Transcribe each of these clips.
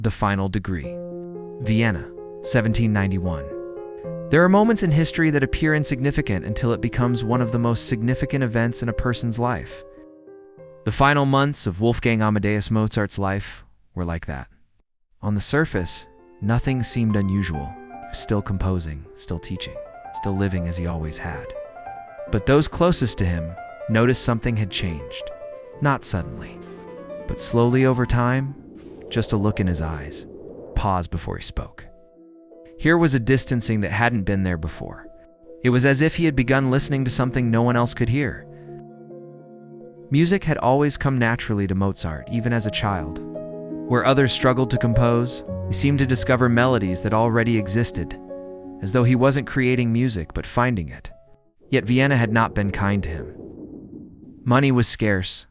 The final degree. Vienna, 1791. There are moments in history that appear insignificant until it becomes one of the most significant events in a person's life. The final months of Wolfgang Amadeus Mozart's life were like that. On the surface, nothing seemed unusual. He was still composing, still teaching, still living as he always had. But those closest to him noticed something had changed. Not suddenly, but slowly over time. Just a look in his eyes, pause before he spoke. Here was a distancing that hadn't been there before. It was as if he had begun listening to something no one else could hear. Music had always come naturally to Mozart, even as a child. Where others struggled to compose, he seemed to discover melodies that already existed, as though he wasn't creating music but finding it. Yet Vienna had not been kind to him. Money was scarce,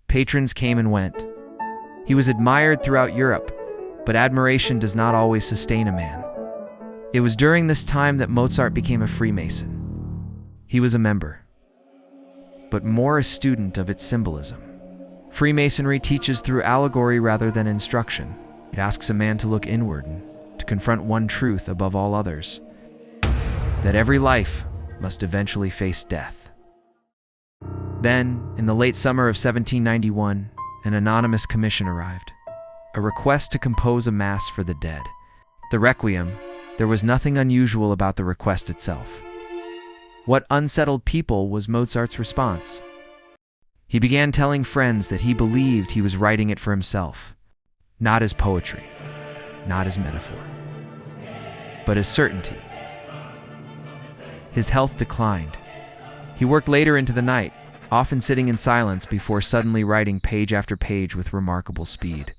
patrons came and went. He was admired throughout Europe, but admiration does not always sustain a man. It was during this time that Mozart became a Freemason. He was a member, but more a student of its symbolism. Freemasonry teaches through allegory rather than instruction. It asks a man to look inward and to confront one truth above all others, that every life must eventually face death. Then, in the late summer of 1791, an anonymous commission arrived, a request to compose a mass for the dead. The Requiem. There was nothing unusual about the request itself. What unsettled people was Mozart's response? He began telling friends that he believed he was writing it for himself, not as poetry, not as metaphor, but as certainty. His health declined. He worked later into the night, often sitting in silence before suddenly writing page after page with remarkable speed.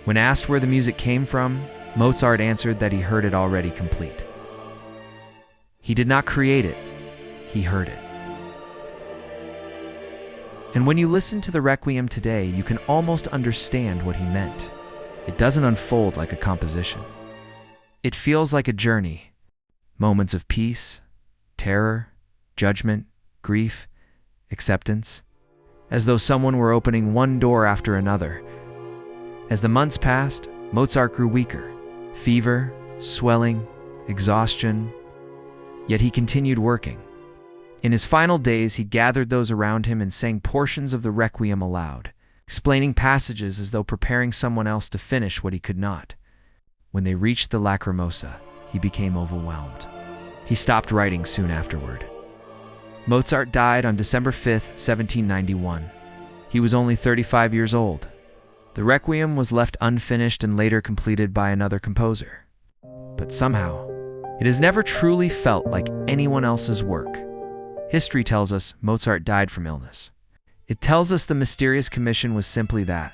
When asked where the music came from, Mozart answered that he heard it already complete. He did not create it, he heard it. And when you listen to the Requiem today, you can almost understand what he meant. It doesn't unfold like a composition. It feels like a journey. Moments of peace, terror, judgment, grief, acceptance, as though someone were opening one door after another. As the months passed, Mozart grew weaker. Fever, swelling, exhaustion, yet he continued working. In his final days, he gathered those around him and sang portions of the Requiem aloud, explaining passages as though preparing someone else to finish what he could not. When they reached the Lacrimosa, he became overwhelmed. He stopped writing soon afterward. Mozart died on December 5, 1791. He was only 35 years old. The Requiem was left unfinished and later completed by another composer. But somehow, it has never truly felt like anyone else's work. History tells us Mozart died from illness. It tells us the mysterious commission was simply that,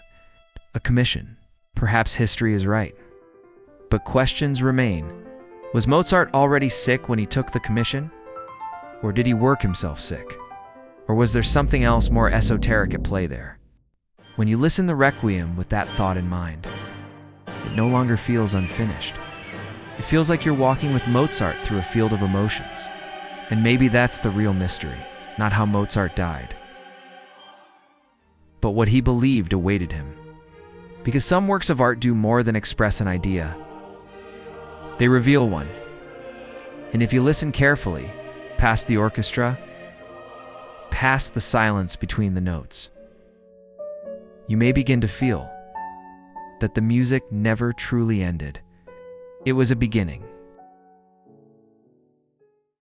a commission. Perhaps history is right. But questions remain. Was Mozart already sick when he took the commission? Or did he work himself sick? Or was there something else more esoteric at play there? When you listen to Requiem with that thought in mind, it no longer feels unfinished. It feels like you're walking with Mozart through a field of emotions. And maybe that's the real mystery, not how Mozart died, but what he believed awaited him. Because some works of art do more than express an idea. They reveal one. And if you listen carefully, past the orchestra, past the silence between the notes, you may begin to feel that the music never truly ended. It was a beginning.